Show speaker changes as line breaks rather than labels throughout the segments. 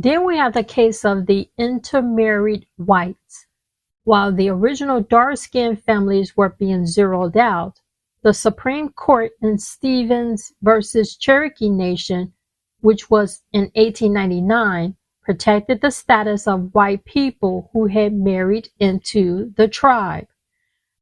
Then we have the case of the intermarried whites. While the original dark-skinned families were being zeroed out, the Supreme Court in Stevens versus Cherokee Nation, which was in 1899, protected the status of white people who had married into the tribe.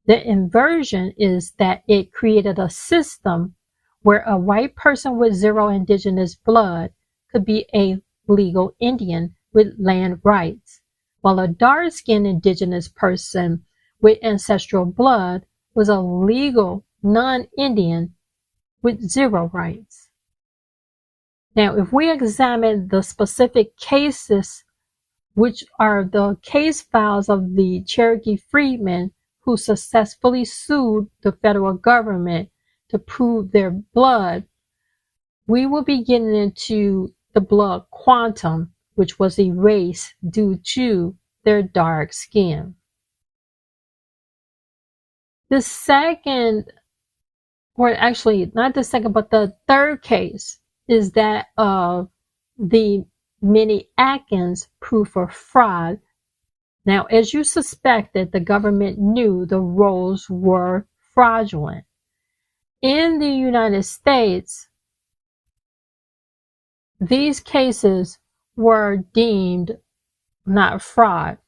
The inversion is that it created a system where a white person with zero indigenous blood could be a legal Indian with land rights, while a dark-skinned indigenous person with ancestral blood was a legal non-Indian with zero rights. Now, if we examine the specific cases, which are the case files of the Cherokee freedmen who successfully sued the federal government to prove their blood, we will be getting into the blood quantum, which was erased due to their dark skin. The second, or actually not the second, but the third case is that of the Minneapolis proof of fraud. Now, as you suspected, the government knew the rolls were fraudulent. In the United States, these cases were deemed not fraud.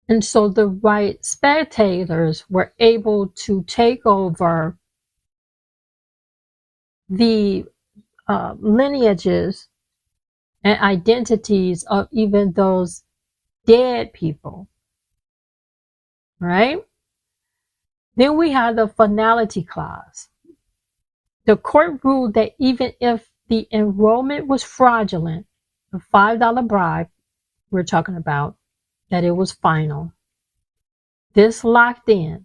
And so the white spectators were able to take over the lineages and identities of even those dead people, right? Then we have the finality clause. The court ruled that even if the enrollment was fraudulent, the $5 bribe we're talking about, that it was final. This locked in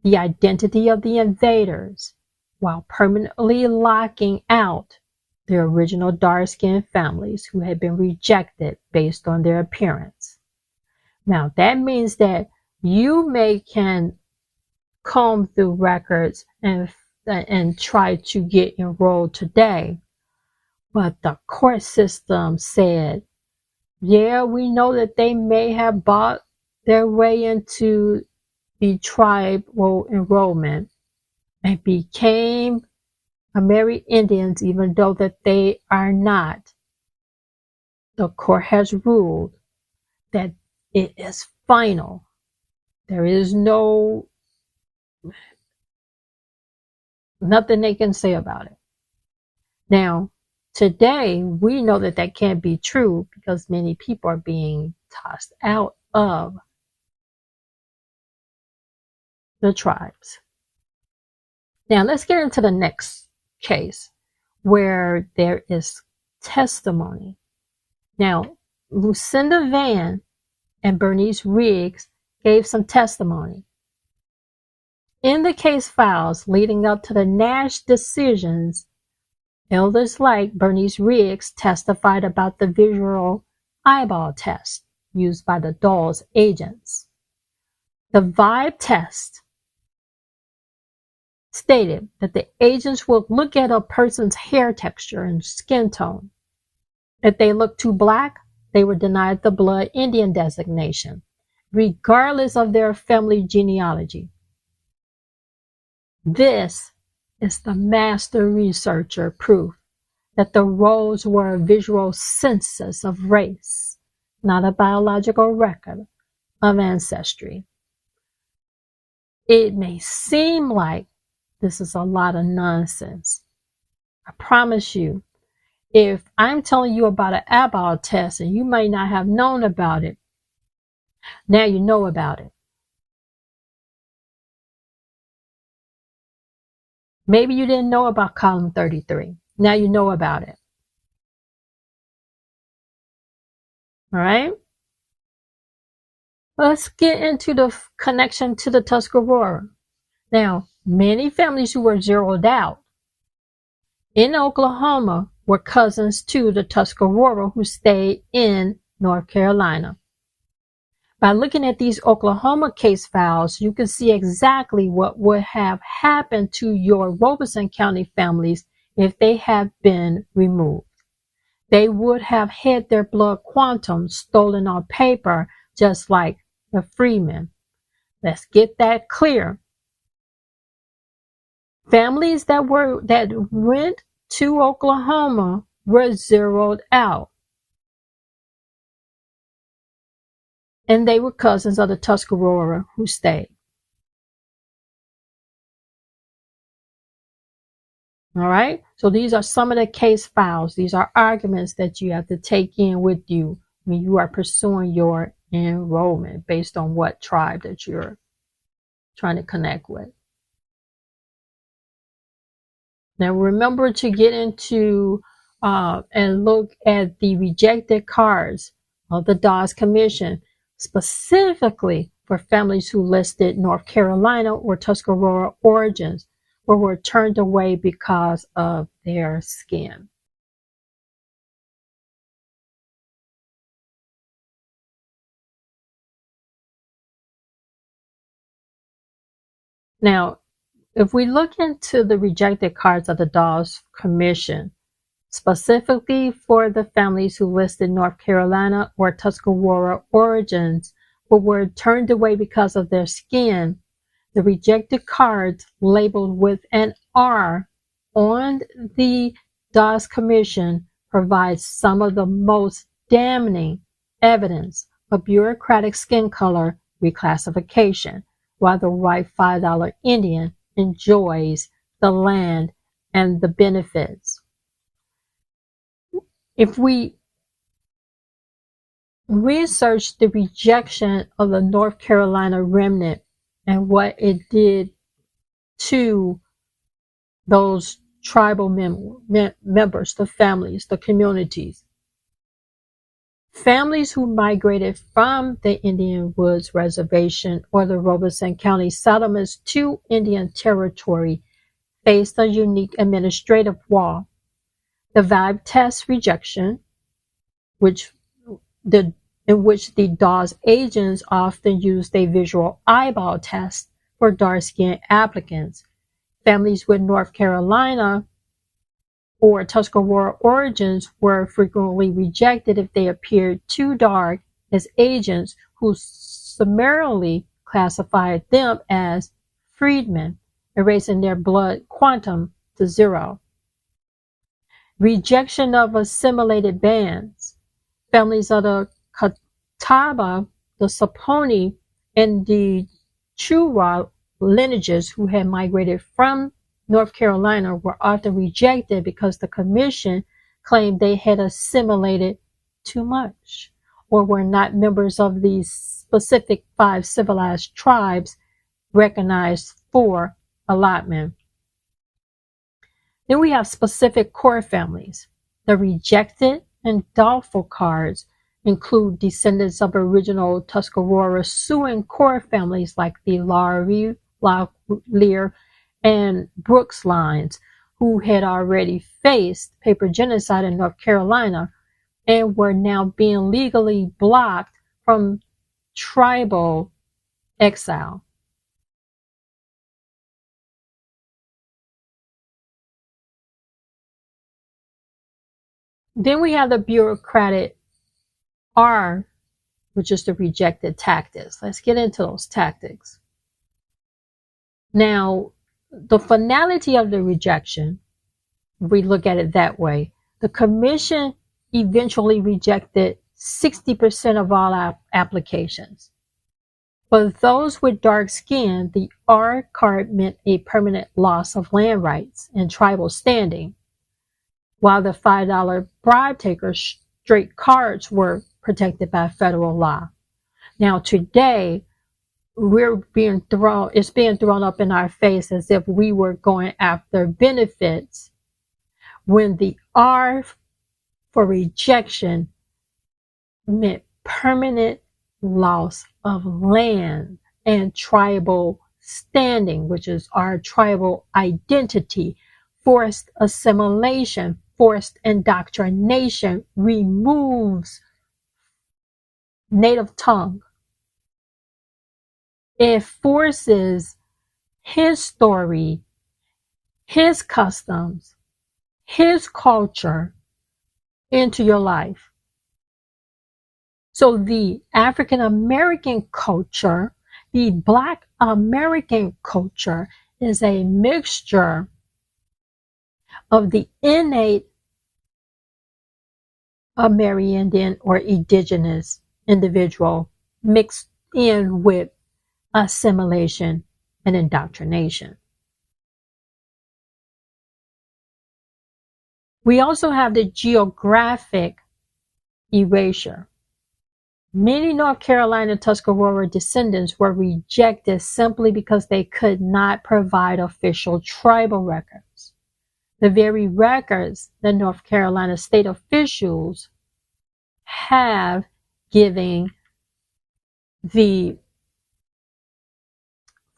the identity of the invaders while permanently locking out the original dark-skinned families who had been rejected based on their appearance. Now, that means that you can comb through records and try to get enrolled today, but the court system said, yeah, we know that they may have bought their way into the tribal enrollment and became Ameri Indians, even though that they are not. The court has ruled that it is final. There is nothing they can say about it. Now, today, we know that that can't be true because many people are being tossed out of the tribes. Now, let's get into the next case where there is testimony. Now, Lucinda Vann and Bernice Riggs gave some testimony. In the case files leading up to the Nash decisions, elders like Bernice Riggs testified about the visual eyeball test used by the Dawes agents. The vibe test stated that the agents will look at a person's hair texture and skin tone. If they looked too black, they were denied the blood Indian designation, regardless of their family genealogy. This is the master researcher proof that the rolls were a visual census of race, not a biological record of ancestry. It may seem like this is a lot of nonsense. I promise you, if I'm telling you about an eyeball test and you may not have known about it, now you know about it. Maybe you didn't know about column 33. Now you know about it. All right? Let's get into the connection to the Tuscarora. Now, many families who were zeroed out in Oklahoma were cousins to the Tuscarora who stayed in North Carolina. By looking at these Oklahoma case files, you can see exactly what would have happened to your Robeson County families if they had been removed. They would have had their blood quantum stolen on paper, just like the freedmen. Let's get that clear. Families that went to Oklahoma were zeroed out, and they were cousins of the Tuscarora who stayed. All right, so these are some of the case files. These are arguments that you have to take in with you when you are pursuing your enrollment based on what tribe that you're trying to connect with. Now remember to get into and look at the rejected cards of the Dawes Commission, specifically for families who listed North Carolina or Tuscarora origins or were turned away because of their skin. Now, if we look into the rejected cards of the Dawes Commission, specifically for the families who listed North Carolina or Tuscarora origins but were turned away because of their skin, the rejected cards labeled with an R on the Dawes Commission provides some of the most damning evidence of bureaucratic skin color reclassification, while the white $5 Indian enjoys the land and the benefits. If we research the rejection of the North Carolina remnant and what it did to those tribal members, the families, the communities, families who migrated from the Indian Woods Reservation or the Robeson County settlements to Indian Territory faced a unique administrative wall. The vibe test rejection, in which the Dawes agents often used a visual eyeball test for dark-skinned applicants. Families with North Carolina or Tuscarora origins were frequently rejected if they appeared too dark as agents who summarily classified them as freedmen, erasing their blood quantum to 0. Rejection of assimilated bands. Families of the Catawba, the Saponi, and the Chura lineages who had migrated from North Carolina were often rejected because the commission claimed they had assimilated too much or were not members of the specific 5 civilized tribes recognized for allotment. Then we have specific core families. The rejected and doubtful cards include descendants of original Tuscarora Siouan core families like the Lowry, Lear, and Brooks lines, who had already faced paper genocide in North Carolina and were now being legally blocked from tribal exile. Then we have the bureaucratic R, which is the rejected tactics. Let's get into those tactics. Now, the finality of the rejection, if we look at it that way, the commission eventually rejected 60% of all applications. For those with dark skin, the R card meant a permanent loss of land rights and tribal standing, while the $5 bribe taker straight cards were protected by federal law. Now today, it's being thrown up in our face as if we were going after benefits when the R for rejection meant permanent loss of land and tribal standing, which is our tribal identity. Forced assimilation, forced indoctrination removes native tongue. It forces his story, his customs, his culture into your life. So the African American culture, the Black American culture, is a mixture of the innate Amerindian or indigenous individual mixed in with assimilation and indoctrination. We also have the geographic erasure. Many North Carolina Tuscarora descendants were rejected simply because they could not provide official tribal records. The very records that North Carolina state officials have giving the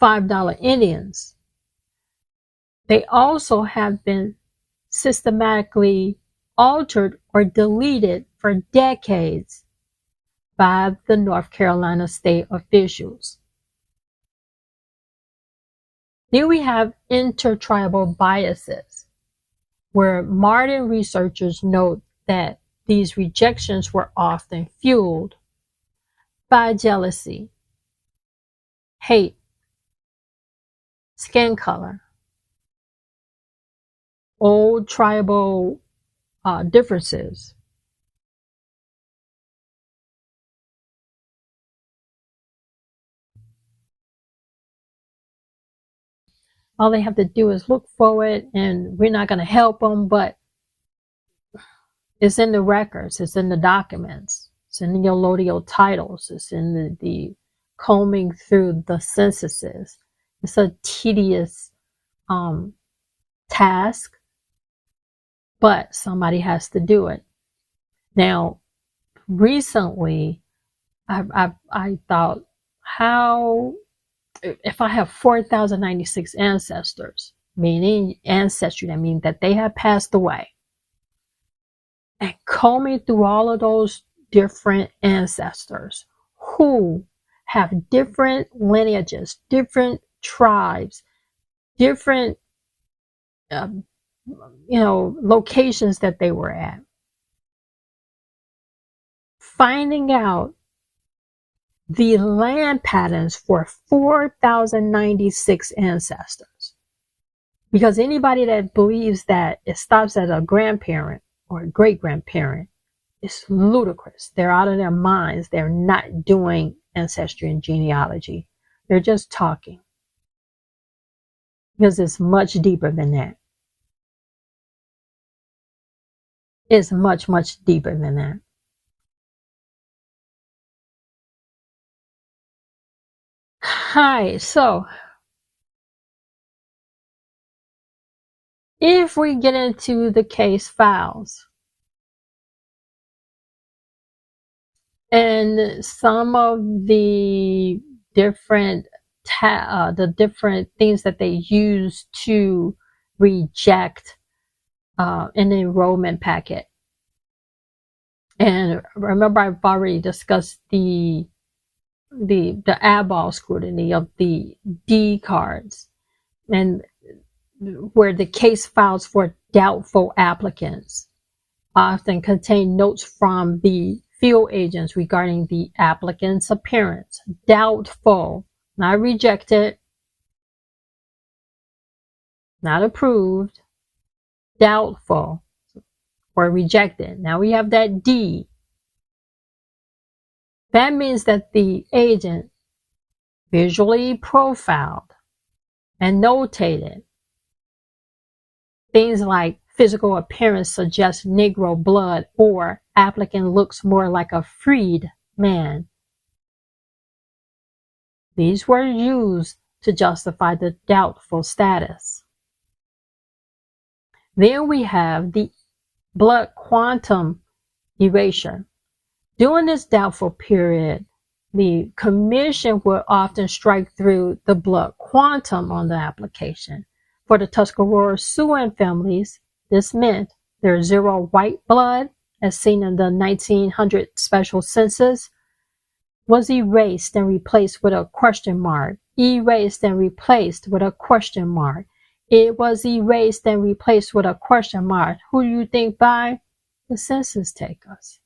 $5 Indians, they also have been systematically altered or deleted for decades by the North Carolina state officials. Then we have intertribal biases, where modern researchers note that these rejections were often fueled by jealousy, hate, skin color, old tribal differences. All they have to do is look forward, and we're not going to help them, but it's in the records, it's in the documents, it's in the allodial titles, it's in the combing through the censuses. It's a tedious task, but somebody has to do it. Now, recently, I thought, how, if I have 4,096 ancestors, meaning ancestry, that means that they have passed away, and combing through all of those different ancestors who have different lineages, different tribes, different locations that they were at, finding out the land patterns for 4,096 ancestors. Because anybody that believes that it stops at a grandparent or a great-grandparent is ludicrous. They're out of their minds. They're not doing ancestry and genealogy. They're just talking. Because it's much deeper than that. It's much, much deeper than that. Hi, so if we get into the case files and some of the different things that they use to reject an enrollment packet, and remember I've already discussed the eyeball scrutiny of the D cards, and where the case files for doubtful applicants often contain notes from the field agents regarding the applicant's appearance. Doubtful, not rejected, not approved, doubtful, or rejected. Now we have that D. That means that the agent visually profiled and notated things like physical appearance suggests Negro blood, or applicant looks more like a freed man. These were used to justify the doubtful status. Then we have the blood quantum erasure. During this doubtful period, the commission will often strike through the blood quantum on the application. For the Tuscarora Siouan families, this meant their zero white blood, as seen in the 1900 special census, was erased and replaced with a question mark. Erased and replaced with a question mark. It was erased and replaced with a question mark. Who do you think by? the census take us,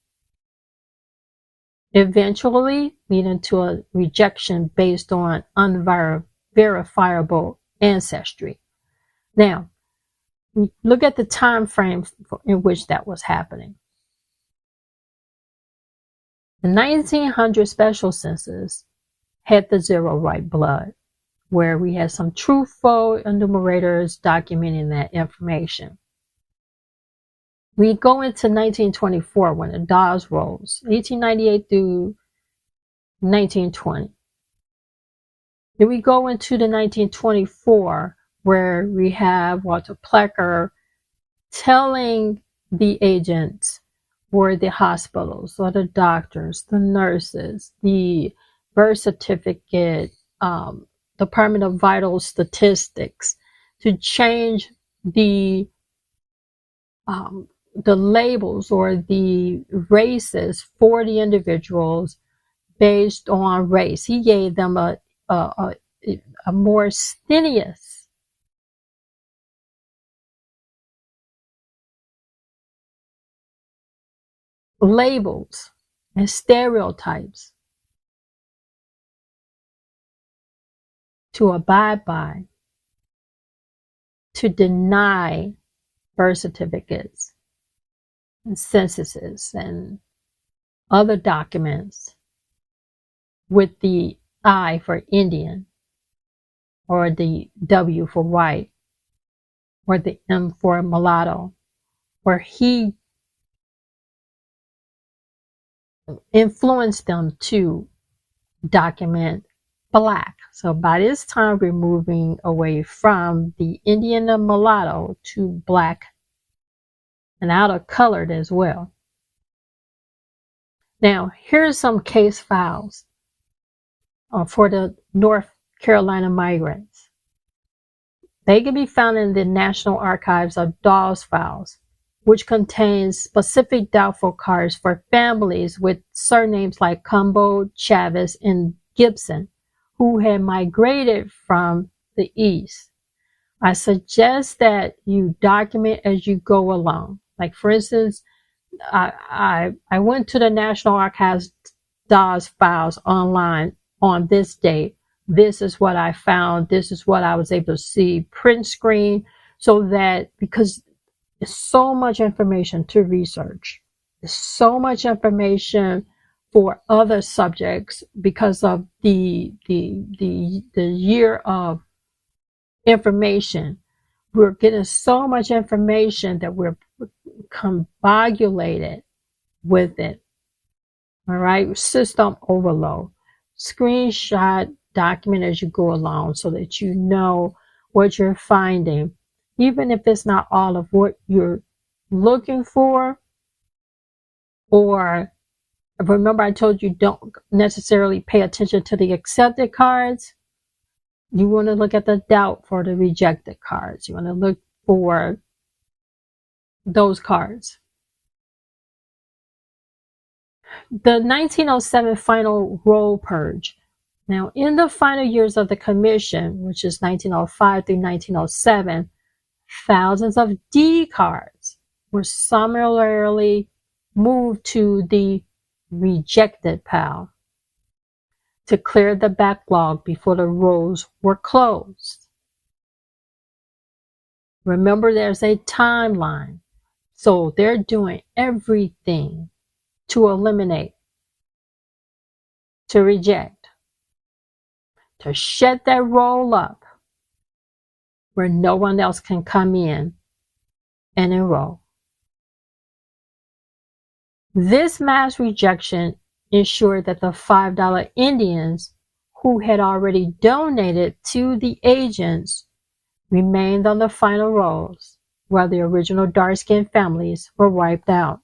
eventually leading to a rejection based on unverifiable ancestry. Now, look at the time frame in which that was happening. The 1900 special census had the zero white blood, where we had some truthful enumerators documenting that information. We go into 1924 when the Dawes rolls, 1898 through 1920. Then we go into the 1924 where we have Walter Plecker telling the agents or the hospitals or the doctors, the nurses, the birth certificate, Department of Vital Statistics to change the labels or the races for the individuals based on race. He gave them a more strenuous labels and stereotypes to abide by, to deny birth certificates and censuses and other documents with the I for Indian, or the W for white, or the M for mulatto, where he influenced them to document black. So by this time, we're moving away from the Indian and mulatto to black and out of colored as well. Now, here's some case files for the North Carolina migrants. They can be found in the National Archives of Dawes Files, which contains specific doubtful cards for families with surnames like Cumbo, Chavez, and Gibson, who had migrated from the East. I suggest that you document as you go along. Like, for instance, I went to the National Archives Dawes Files online on this date. This is what I found. This is what I was able to see. Print screen, so that, because there's so much information to research. There's so much information for other subjects because of the year of information. We're getting so much information that we're combobulated with it. All right, system overload. Screenshot, document as you go along so that you know what you're finding, even if it's not all of what you're looking for. Or remember, I told you don't necessarily pay attention to the accepted cards. You want to look at the doubt for the rejected cards. You want to look for those cards. The 1907 final roll purge. Now, in the final years of the commission, which is 1905 through 1907, thousands of D cards were summarily moved to the rejected pile to clear the backlog before the rolls were closed. Remember, there's a timeline. So they're doing everything to eliminate, to reject, to shut that roll up where no one else can come in and enroll. This mass rejection ensured that the $5 Indians who had already donated to the agents remained on the final rolls, while the original dark-skinned families were wiped out.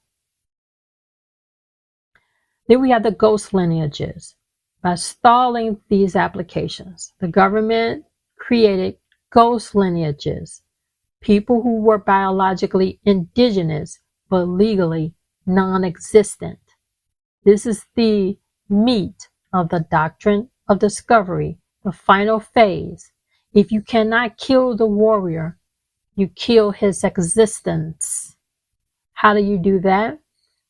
Then we have the ghost lineages. By stalling these applications, the government created ghost lineages, people who were biologically indigenous but legally non-existent. This is the meat of the doctrine of discovery, the final phase. If you cannot kill the warrior, you kill his existence. How do you do that?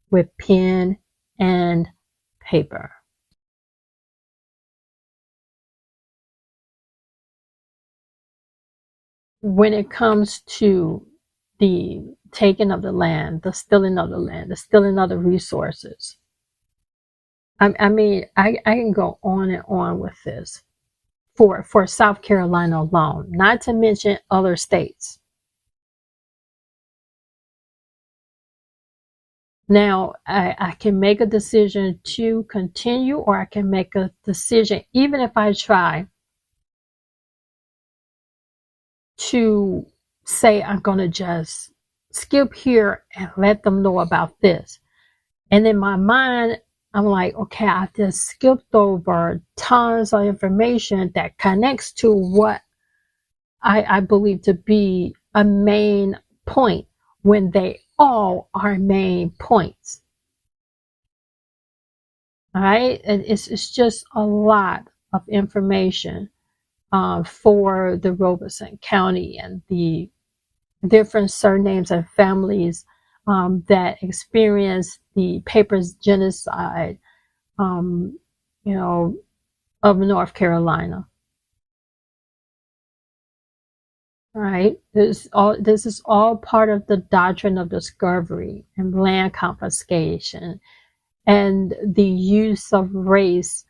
With pen and paper. When it comes to the taking of the land, the stealing of the land, the stealing of the resources, I mean, I can go on and on with this for South Carolina alone, not to mention other states. Now, I can make a decision to continue, or I can make a decision, even if I try to say I'm going to just skip here and let them know about this. And in my mind, I'm like, okay, I just skipped over tons of information that connects to what I believe to be a main point, when they all are main points. All right, and it's just a lot of information for the Robeson County and the different surnames and families that experienced the Papers genocide, of North Carolina. All right, this is all part of the doctrine of discovery and land confiscation, and the use of race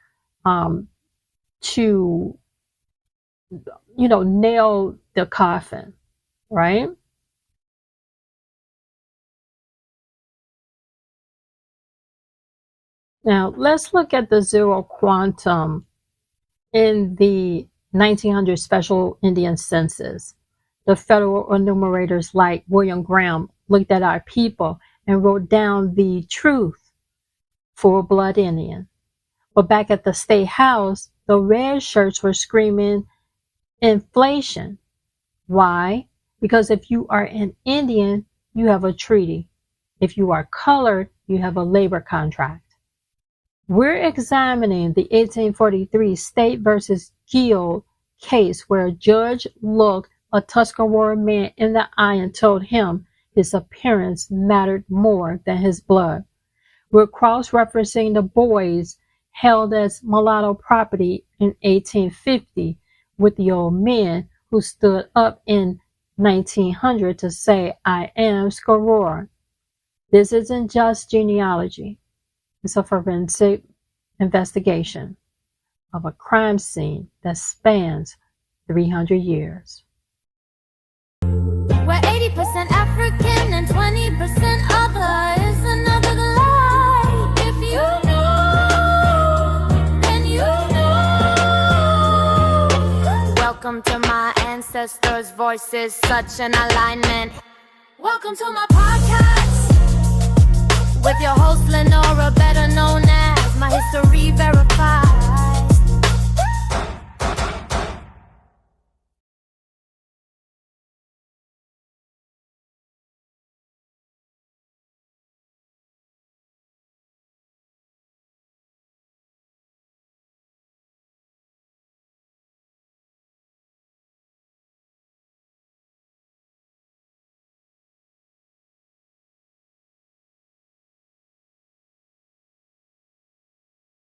to nail the coffin, right? Now, let's look at the zero quantum in the 1900 Special Indian Census. The federal enumerators like William Graham looked at our people and wrote down the truth, full-blood Indian. But back at the State House, the red shirts were screaming inflation. Why? Because if you are an Indian, you have a treaty. If you are colored, you have a labor contract. We're examining the 1843 State versus Guild case, where a judge looked a Tuscarora man in the eye and told him his appearance mattered more than his blood. We're cross-referencing the boys held as mulatto property in 1850 with the old men who stood up in 1900 to say, I am Scarora. This isn't just genealogy. It's a forensic investigation of a crime scene that spans 300 years.
We're 80% African and 20% other is another lie. If you know, then you know. Welcome to my ancestors' voices, such an alignment. Welcome to my podcast with your host Lenora, better known as My History Verified.